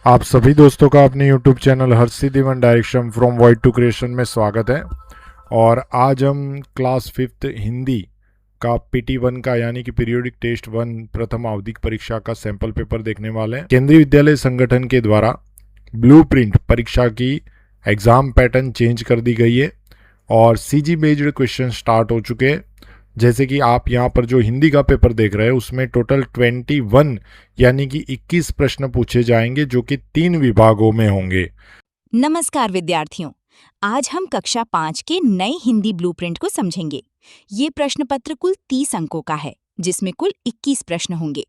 आप सभी दोस्तों का अपने YouTube channel Harshit even direction from void to creation में स्वागत है। और आज हम क्लास 5th हिंदी का PT1 का यानी कि पीरियोडिक टेस्ट 1 प्रथम आवधिक परीक्षा का सैंपल पेपर देखने वाले हैं। केंद्रीय विद्यालय संगठन के द्वारा ब्लूप्रिंट परीक्षा की एग्जाम पैटर्न चेंज कर दी गई है और CG बेस्ड क्वेश्चन स्टार्ट हो चुके हैं। जैसे कि आप यहाँ पर जो हिंदी का पेपर देख रहे हैं उसमें टोटल 21 यानी कि 21 प्रश्न पूछे जाएंगे जो कि 3 विभागों में होंगे। नमस्कार विद्यार्थियों, आज हम कक्षा 5 के नए हिंदी ब्लूप्रिंट को समझेंगे। ये प्रश्न पत्र कुल 30 अंकों का है, जिसमें कुल 21 प्रश्न होंगे।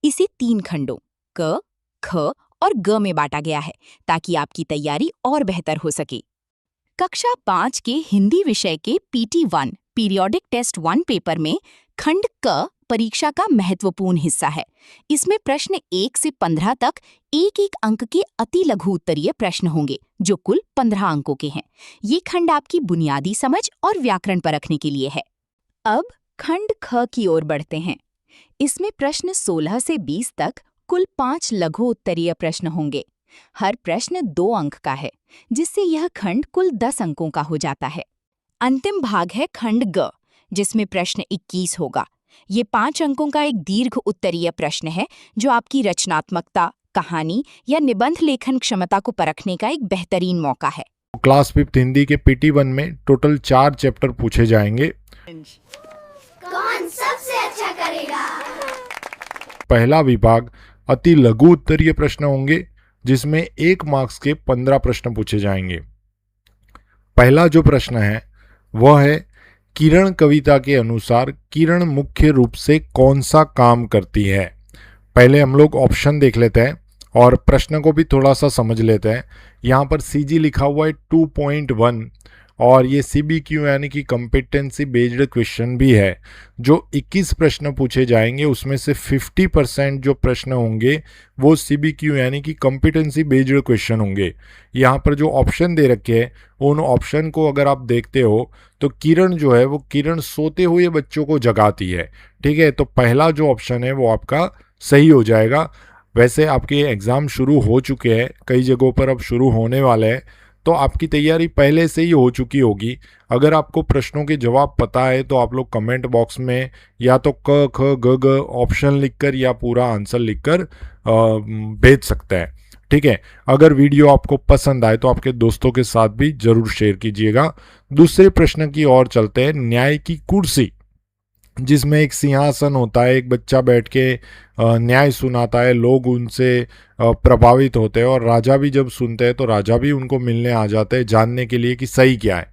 इसे 3 खंडों क, ख और ग में बांटा गया है ताकि आपकी तैयारी और बेहतर हो सके। कक्षा 5 के हिंदी विषय के PT1 पीरियोडिक टेस्ट 1 पेपर में खंड क परीक्षा का महत्वपूर्ण हिस्सा है। इसमें प्रश्न 1 से 15 तक एक अंक के अति लघु उत्तरीय प्रश्न होंगे जो कुल 15 अंकों के हैं। ये खंड आपकी बुनियादी समझ और व्याकरण परखने के लिए है। अब खंड ख की ओर बढ़ते हैं। इसमें प्रश्न 16 से 20 तक कुल 5 लघु उत्तरीय प्रश्न होंगे। हर प्रश्न 2 अंक का है, जिससे यह खंड कुल 10 अंकों का हो जाता है। अंतिम भाग है खंड ग, जिसमें प्रश्न 21 होगा। ये 5 अंकों का एक दीर्घ उत्तरीय प्रश्न है जो आपकी रचनात्मकता, कहानी या निबंध लेखन क्षमता को परखने का एक बेहतरीन मौका है। क्लास 5th हिंदी के PT1 में टोटल 4 चैप्टर पूछे जाएंगे। कौन सबसे अच्छा करेगा? पहला विभाग अति लघु उत्तरीय प्रश्न होंगे जिसमें 1 मार्क्स के 15 प्रश्न पूछे जाएंगे। पहला जो प्रश्न है वह है किरण कविता के अनुसार किरण मुख्य रूप से कौन सा काम करती है। पहले हम लोग ऑप्शन देख लेते हैं और प्रश्न को भी थोड़ा सा समझ लेते हैं। यहाँ पर CG लिखा हुआ है 2.1 और ये CBQ यानी कि कॉम्पिटेंसी बेस्ड क्वेश्चन भी है। जो 21 प्रश्न पूछे जाएंगे उसमें से 50% जो प्रश्न होंगे वो CBQ यानी कि कॉम्पिटेंसी बेस्ड क्वेश्चन होंगे। यहाँ पर जो ऑप्शन दे रखे हैं उन ऑप्शन को अगर आप देखते हो तो किरण जो है वो किरण सोते हुए बच्चों को जगाती है। ठीक है, तो पहला जो ऑप्शन है वो आपका सही हो जाएगा। वैसे आपके एग्ज़ाम शुरू हो चुके हैं, कई जगहों पर अब शुरू होने वाले हैं, तो आपकी तैयारी पहले से ही हो चुकी होगी। अगर आपको प्रश्नों के जवाब पता है तो आप लोग कमेंट बॉक्स में या तो क ख ग ग ऑप्शन लिखकर या पूरा आंसर लिखकर भेज सकते हैं। ठीक है, अगर वीडियो आपको पसंद आए तो आपके दोस्तों के साथ भी जरूर शेयर कीजिएगा। दूसरे प्रश्न की ओर चलते हैं। न्याय की कुर्सी, जिसमें एक सिंहासन होता है, एक बच्चा बैठ के न्याय सुनाता है, लोग उनसे प्रभावित होते हैं और राजा भी जब सुनते हैं तो राजा भी उनको मिलने आ जाते हैं जानने के लिए कि सही क्या है।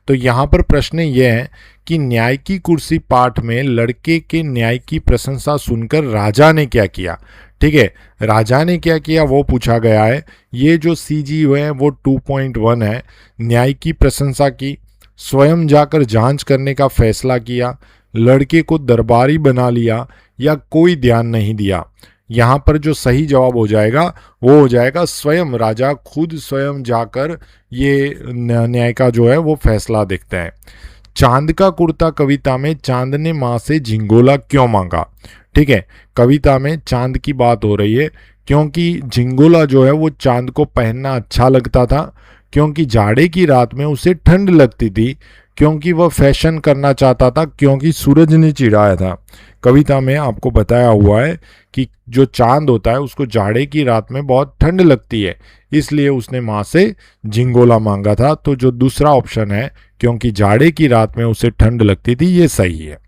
तो यहाँ पर प्रश्न ये है कि न्याय की कुर्सी पाठ में लड़के के न्याय की प्रशंसा सुनकर राजा ने क्या किया। ठीक है, राजा ने क्या किया वो पूछा गया है। ये जो CG है वो 2.1 है। न्याय की प्रशंसा की, स्वयं जाकर जांच करने का फैसला किया, लड़के को दरबारी बना लिया या कोई ध्यान नहीं दिया। यहाँ पर जो सही जवाब हो जाएगा वो हो जाएगा स्वयं, राजा खुद स्वयं जाकर ये न्याय का जो है वो फैसला देखते हैं। चांद का कुर्ता कविता में चांद ने माँ से झिंगोला क्यों मांगा। ठीक है, कविता में चांद की बात हो रही है क्योंकि झिंगोला जो है वो चांद को पहनना अच्छा लगता था, क्योंकि जाड़े की रात में उसे ठंड लगती थी, क्योंकि वह फैशन करना चाहता था, क्योंकि सूरज ने चिढ़ाया था। कविता में आपको बताया हुआ है कि जो चांद होता है उसको जाड़े की रात में बहुत ठंड लगती है, इसलिए उसने माँ से झिंगोला मांगा था। तो जो दूसरा ऑप्शन है क्योंकि जाड़े की रात में उसे ठंड लगती थी, ये सही है।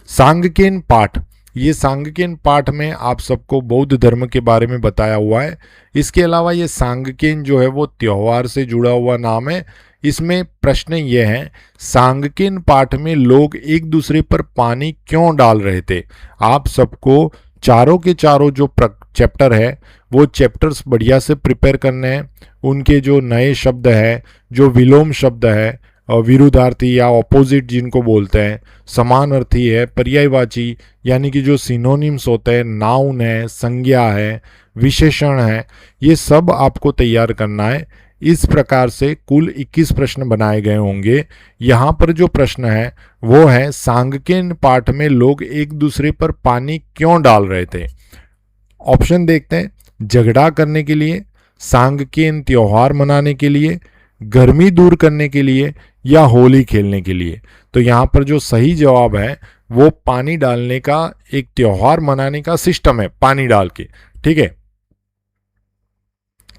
सांगकेन पाठ, ये सांगकेन पाठ में आप सबको बौद्ध धर्म के बारे में बताया हुआ है। इसके अलावा ये सांगकेन जो है वो त्योहार से जुड़ा हुआ नाम है। इसमें प्रश्न ये है, सांगकेन पाठ में लोग एक दूसरे पर पानी क्यों डाल रहे थे। आप सबको चारों के चारों जो चैप्टर है वो चैप्टर्स बढ़िया से प्रिपेयर करने हैं। उनके जो नए शब्द है, जो विलोम शब्द है, विरुद्धार्थी या ऑपोजिट जिनको बोलते हैं, समानार्थी है, पर्यायवाची यानी कि जो सिनोनिम्स होते हैं, नाउन है, संज्ञा है, विशेषण है, ये सब आपको तैयार करना है। इस प्रकार से कुल 21 प्रश्न बनाए गए होंगे। यहाँ पर जो प्रश्न है वो है सांगकेन पाठ में लोग एक दूसरे पर पानी क्यों डाल रहे थे। ऑप्शन देखते हैं। झगड़ा करने के लिए, सांगकेन त्योहार मनाने के लिए, गर्मी दूर करने के लिए या होली खेलने के लिए। तो यहाँ पर जो सही जवाब है वो पानी डालने का, एक त्योहार मनाने का सिस्टम है पानी डाल के, ठीक है।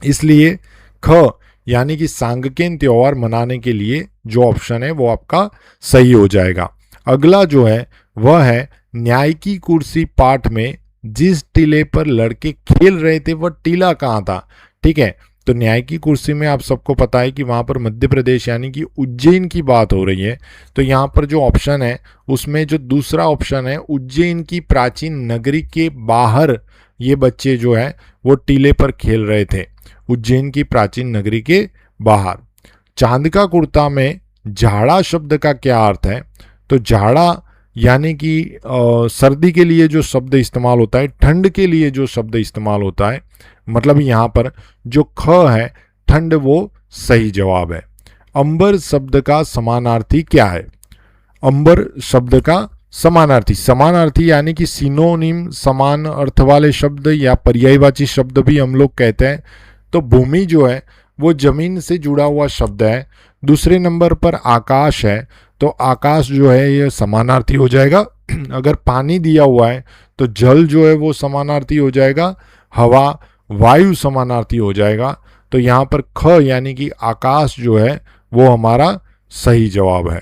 इसलिए ख यानी कि सांगकेन त्योहार मनाने के लिए जो ऑप्शन है वो आपका सही हो जाएगा। अगला जो है वह है न्याय की कुर्सी पाठ में जिस टीले पर लड़के खेल रहे थे वह टीला कहाँ था, ठीक है। तो न्याय की कुर्सी में आप सबको पता है कि वहां पर मध्य प्रदेश यानी कि उज्जैन की बात हो रही है। तो यहाँ पर जो ऑप्शन है उसमें जो दूसरा ऑप्शन है उज्जैन की प्राचीन नगरी के बाहर ये बच्चे जो है वो टीले पर खेल रहे थे, उज्जैन की प्राचीन नगरी के बाहर। चांद का कुर्ता में झाड़ा शब्द का क्या अर्थ है? तो झाड़ा यानी कि सर्दी के लिए जो शब्द इस्तेमाल होता है, ठंड के लिए जो शब्द इस्तेमाल होता है, मतलब यहाँ पर जो ख है ठंड वो सही जवाब है। अंबर शब्द का समानार्थी क्या है? अंबर शब्द का समानार्थी, समानार्थी यानी कि सिनोनिम, समान अर्थ वाले शब्द या पर्यायवाची शब्द भी हम लोग कहते हैं। तो भूमि जो है वो जमीन से जुड़ा हुआ शब्द है। दूसरे नंबर पर आकाश है, तो आकाश जो है ये समानार्थी हो जाएगा। अगर पानी दिया हुआ है तो जल जो है वो समानार्थी हो जाएगा, हवा वायु समानार्थी हो जाएगा। तो यहाँ पर ख यानी कि आकाश जो है वो हमारा सही जवाब है।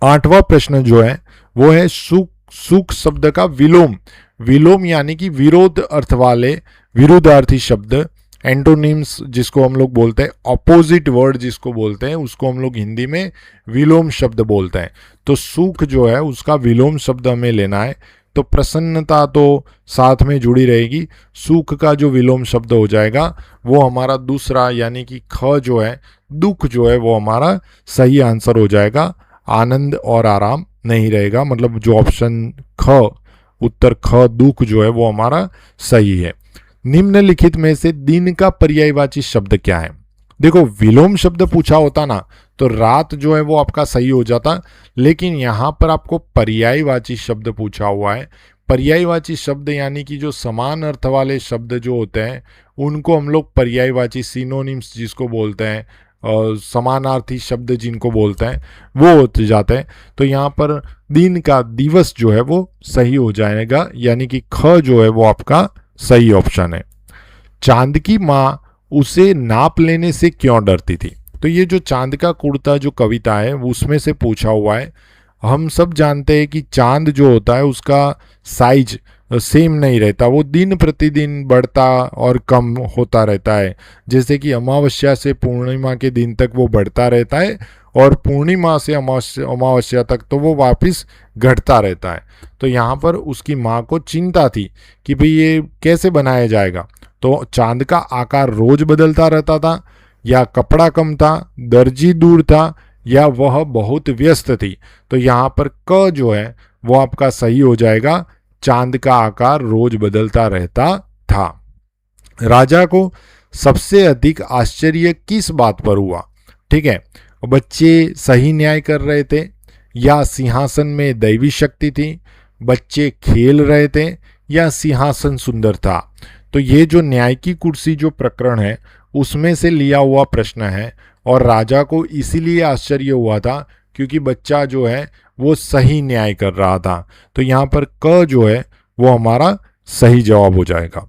8वां प्रश्न जो है वो है सुख शब्द का विलोम। विलोम यानी कि विरोध अर्थ वाले विरुद्धार्थी शब्द, एंटोनिम्स जिसको हम लोग बोलते हैं, ऑपोजिट वर्ड जिसको बोलते हैं, उसको हम लोग हिंदी में विलोम शब्द बोलते हैं। तो सुख जो है उसका विलोम शब्द हमें लेना है। तो प्रसन्नता तो साथ में जुड़ी रहेगी, सुख का जो विलोम शब्द हो जाएगा वो हमारा दूसरा यानी कि ख जो है, दुख जो है वो हमारा सही आंसर हो जाएगा। आनंद और आराम नहीं रहेगा, मतलब जो ऑप्शन ख, उत्तर ख दुख जो है वो हमारा सही है। निम्नलिखित में से दिन का पर्यायवाची शब्द क्या है? देखो विलोम शब्द पूछा होता ना तो रात जो है वो आपका सही हो जाता, लेकिन यहाँ पर आपको पर्यायवाची शब्द पूछा हुआ है। पर्यायवाची शब्द यानी कि जो समान अर्थ वाले शब्द जो होते हैं उनको हम लोग पर्यायवाची, सिनोनिम्स जिसको बोलते हैं, समानार्थी शब्द जिनको बोलते हैं वो होते जाते हैं। तो यहाँ पर दिन का, दिवस जो है वो सही हो जाएगा, यानी कि ख जो है वो आपका सही ऑप्शन है। चांद की माँ उसे नाप लेने से क्यों डरती थी? तो ये जो चांद का कुर्ता जो कविता है उसमें से पूछा हुआ है। हम सब जानते हैं कि चांद जो होता है उसका साइज सेम नहीं रहता, वो दिन प्रतिदिन बढ़ता और कम होता रहता है। जैसे कि अमावस्या से पूर्णिमा के दिन तक वो बढ़ता रहता है और पूर्णिमा से अमावस्या तक तो वो वापस घटता रहता है। तो यहाँ पर उसकी माँ को चिंता थी कि भाई ये कैसे बनाया जाएगा। तो चांद का आकार रोज बदलता रहता था, या कपड़ा कम था, दर्जी दूर था, या वह बहुत व्यस्त थी। तो यहाँ पर क जो है वो आपका सही हो जाएगा, चांद का आकार रोज बदलता रहता था। राजा को सबसे अधिक आश्चर्य किस बात पर हुआ? ठीक है, बच्चे सही न्याय कर रहे थे, या सिंहासन में दैवी शक्ति थी, बच्चे खेल रहे थे, या सिंहासन सुंदर था। तो ये जो न्याय की कुर्सी जो प्रकरण है उसमें से लिया हुआ प्रश्न है, और राजा को इसीलिए आश्चर्य हुआ था क्योंकि बच्चा जो है वो सही न्याय कर रहा था। तो यहाँ पर क जो है वो हमारा सही जवाब हो जाएगा।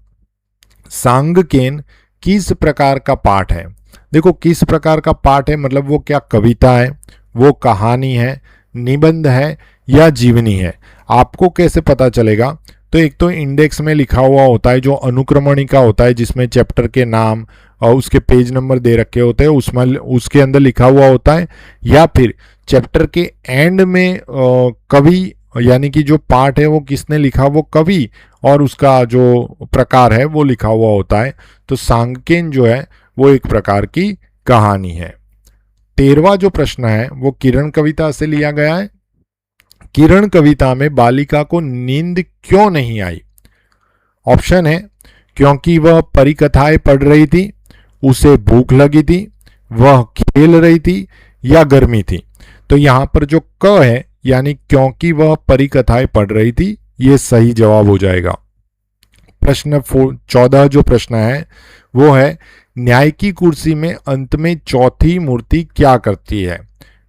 सांगकेन किस प्रकार का पाठ है? देखो किस प्रकार का पाठ है, मतलब वो क्या कविता है, वो कहानी है, निबंध है, या जीवनी है? आपको कैसे पता चलेगा? तो एक तो इंडेक्स में लिखा हुआ होता है जो अनुक्रमणिका होता है, जिसमें चैप्टर के नाम और उसके पेज नंबर दे रखे होते हैं, उसमें उसके अंदर लिखा हुआ होता है, या फिर चैप्टर के एंड में कवि यानी कि जो पाठ है वो किसने लिखा, वो कवि और उसका जो प्रकार है वो लिखा हुआ होता है। तो सांगकेन जो है वो एक प्रकार की कहानी है। 13वां जो प्रश्न है वो किरण कविता से लिया गया है। किरण कविता में बालिका को नींद क्यों नहीं आई? ऑप्शन है क्योंकि वह परिकथाएं पढ़ रही थी, उसे भूख लगी थी, वह खेल रही थी, या गर्मी थी। तो यहां पर जो क है यानी क्योंकि वह परिकथाएं पढ़ रही थी, ये सही जवाब हो जाएगा। प्रश्न 14 जो प्रश्न है वो है न्याय की कुर्सी में अंत में चौथी मूर्ति क्या करती है?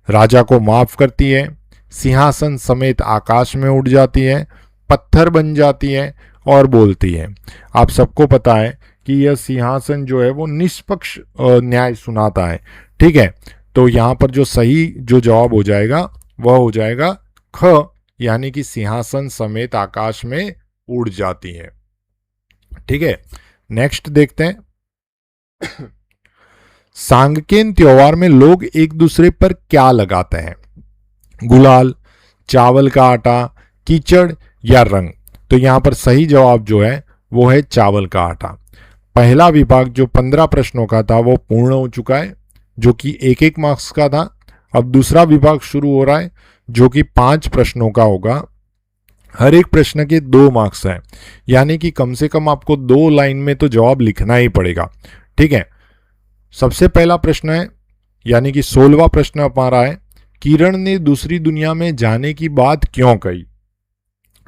राजा को माफ करती है, सिंहासन समेत आकाश में उड़ जाती है, पत्थर बन जाती है और बोलती है। आप सबको पता है कि यह सिंहासन जो है वो निष्पक्ष न्याय सुनाता है। ठीक है, तो यहाँ पर जो सही जो जवाब हो जाएगा वह हो जाएगा ख, यानी कि सिंहासन समेत आकाश में उड़ जाती है। ठीक है, नेक्स्ट देखते हैं। सांगकेन त्योहार में लोग एक दूसरे पर क्या लगाते हैं? गुलाल, चावल का आटा, कीचड़ या रंग? तो यहां पर सही जवाब जो है वो है चावल का आटा। पहला विभाग जो 15 प्रश्नों का था वो पूर्ण हो चुका है, जो कि 1-1 मार्क्स का था। अब दूसरा विभाग शुरू हो रहा है जो कि 5 प्रश्नों का होगा। हर एक प्रश्न के 2 मार्क्स हैं, यानी कि कम से कम आपको 2 लाइन में तो जवाब लिखना ही पड़ेगा। ठीक है, सबसे पहला प्रश्न है, यानी कि 16वां प्रश्न हमारा है, किरण ने दूसरी दुनिया में जाने की बात क्यों कही?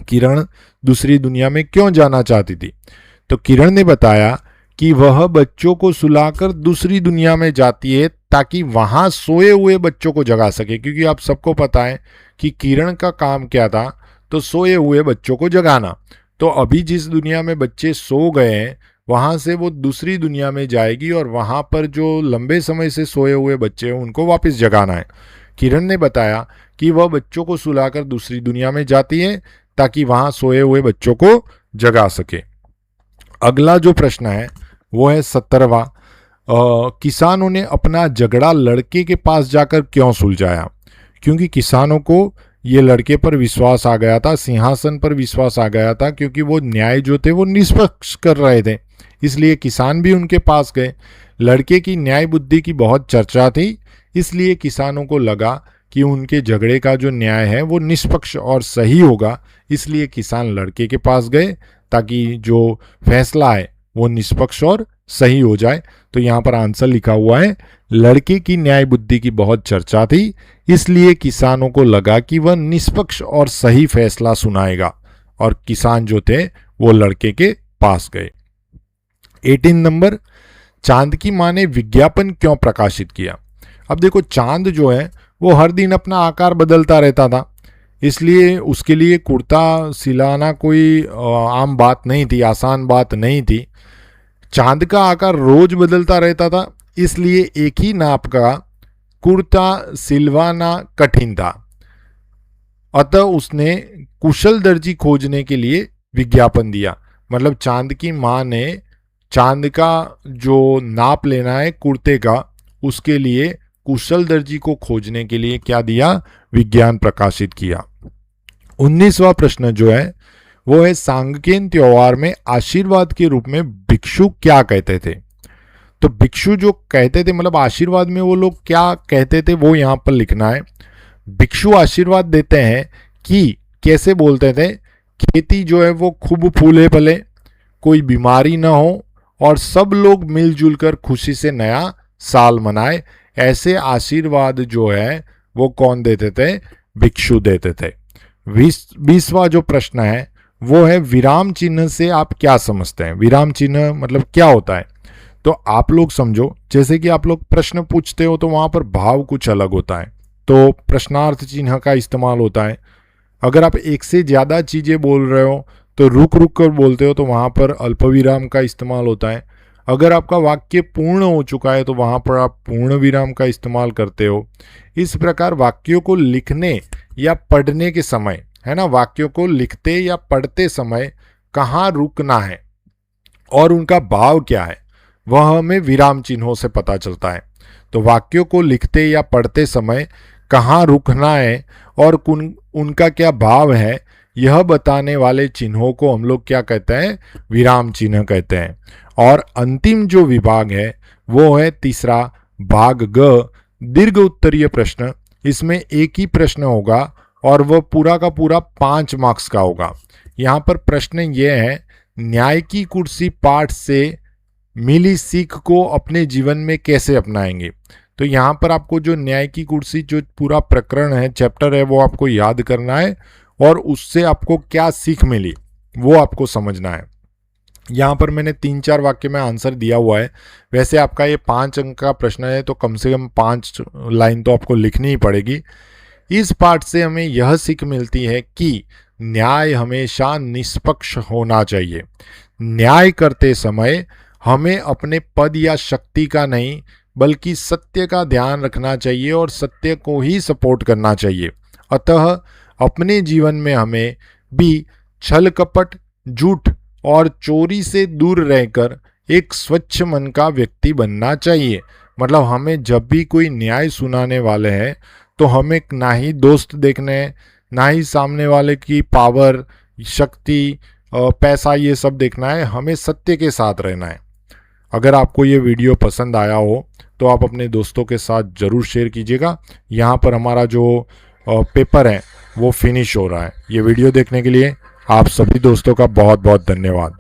किरण दूसरी दुनिया में क्यों जाना चाहती थी? तो किरण ने बताया कि वह बच्चों को सुलाकर दूसरी दुनिया में जाती है ताकि वहां सोए हुए बच्चों को जगा सके, क्योंकि आप सबको पता है कि किरण का काम क्या था, तो सोए हुए बच्चों को जगाना। तो अभी जिस दुनिया में बच्चे सो गए हैं वहां से वो दूसरी दुनिया में जाएगी और वहां पर जो लंबे समय से सोए हुए बच्चे हैं उनको वापस जगाना है। किरण ने बताया कि वह बच्चों को सुलाकर दूसरी दुनिया में जाती है ताकि वहां सोए हुए बच्चों को जगा सके। अगला जो प्रश्न है वो है 17वां। किसानों ने अपना झगड़ा लड़के के पास जाकर क्यों सुलझाया? क्योंकि किसानों को ये लड़के पर विश्वास आ गया था, सिंहासन पर विश्वास आ गया था, क्योंकि वो न्याय जो थे वो निष्पक्ष कर रहे थे, इसलिए किसान भी उनके पास गए। लड़के की न्याय बुद्धि की बहुत चर्चा थी, इसलिए किसानों को लगा कि उनके झगड़े का जो न्याय है वो निष्पक्ष और सही होगा, इसलिए किसान लड़के के पास गए ताकि जो फैसला है वो निष्पक्ष और सही हो जाए। तो यहाँ पर आंसर लिखा हुआ है, लड़के की न्याय बुद्धि की बहुत चर्चा थी, इसलिए किसानों को लगा कि वह निष्पक्ष और सही फैसला सुनाएगा, और किसान जो थे वो लड़के के पास गए। 18 नंबर, चांद की मां ने विज्ञापन क्यों प्रकाशित किया? अब देखो, चांद जो है वो हर दिन अपना आकार बदलता रहता था, इसलिए उसके लिए कुर्ता सिलाना कोई आम बात नहीं थी, आसान बात नहीं थी। चांद का आकार रोज बदलता रहता था, इसलिए एक ही नाप का कुर्ता सिलवाना कठिन था। अतः उसने कुशल दर्जी खोजने के लिए विज्ञापन दिया। मतलब चांद की मां ने चांद का जो नाप लेना है कुर्ते का, उसके लिए कुशल दर्जी को खोजने के लिए क्या दिया? विज्ञान प्रकाशित किया। 19वां प्रश्न जो है वो है, सांगकेन त्योहार में आशीर्वाद के रूप में भिक्षु क्या कहते थे? तो भिक्षु जो कहते थे, मतलब आशीर्वाद में वो लोग क्या कहते थे वो यहां पर लिखना है। भिक्षु आशीर्वाद देते हैं कि कैसे बोलते थे? खेती जो है वो खूब फूले फले, कोई बीमारी ना हो और सब लोग मिलजुल कर खुशी से नया साल मनाए। ऐसे आशीर्वाद जो है वो कौन देते थे? भिक्षु देते थे। 20वां जो प्रश्न है वो है, विराम चिन्ह से आप क्या समझते हैं? विराम चिन्ह मतलब क्या होता है? तो आप लोग समझो, जैसे कि आप लोग प्रश्न पूछते हो तो वहां पर भाव कुछ अलग होता है, तो प्रश्नार्थ चिन्ह का इस्तेमाल होता है। अगर आप एक से ज्यादा चीजें बोल रहे हो तो रुक रुक कर बोलते हो तो वहां पर अल्पविराम का इस्तेमाल होता है। अगर आपका वाक्य पूर्ण हो चुका है तो वहां पर आप पूर्ण विराम का इस्तेमाल करते हो। इस प्रकार वाक्यों को लिखने या पढ़ने के समय, है ना, वाक्यों को लिखते या पढ़ते समय कहाँ रुकना है और उनका भाव क्या है वह हमें विराम चिन्हों से पता चलता है। तो वाक्यों को लिखते या पढ़ते समय कहाँ रुकना है और उनका क्या भाव है, यह बताने वाले चिन्हों को हम लोग क्या कहते हैं? विराम चिन्ह कहते हैं। और अंतिम जो विभाग है वो है तीसरा भाग ग, दीर्घ उत्तरीय प्रश्न। इसमें एक ही प्रश्न होगा और वह पूरा का पूरा 5 मार्क्स का होगा। यहाँ पर प्रश्न ये है, न्याय की कुर्सी पाठ से मिली सीख को अपने जीवन में कैसे अपनाएंगे? तो यहाँ पर आपको जो न्याय की कुर्सी जो पूरा प्रकरण है, चैप्टर है, वो आपको याद करना है और उससे आपको क्या सीख मिली वो आपको समझना है। यहाँ पर मैंने 3-4 वाक्य में आंसर दिया हुआ है। वैसे आपका ये 5 अंक का प्रश्न है तो कम से कम 5 लाइन तो आपको लिखनी ही पड़ेगी। इस पाठ से हमें यह सीख मिलती है कि न्याय हमेशा निष्पक्ष होना चाहिए। न्याय करते समय हमें अपने पद या शक्ति का नहीं बल्कि सत्य का ध्यान रखना चाहिए और सत्य को ही सपोर्ट करना चाहिए। अतः अपने जीवन में हमें भी छल कपट, झूठ और चोरी से दूर रहकर एक स्वच्छ मन का व्यक्ति बनना चाहिए। मतलब हमें जब भी कोई न्याय सुनाने वाले हैं तो हमें ना ही दोस्त देखने हैं, ना ही सामने वाले की पावर, शक्ति, पैसा ये सब देखना है। हमें सत्य के साथ रहना है। अगर आपको ये वीडियो पसंद आया हो तो आप अपने दोस्तों के साथ ज़रूर शेयर कीजिएगा। यहाँ पर हमारा जो पेपर है वो फिनिश हो रहा है। ये वीडियो देखने के लिए आप सभी दोस्तों का बहुत बहुत धन्यवाद।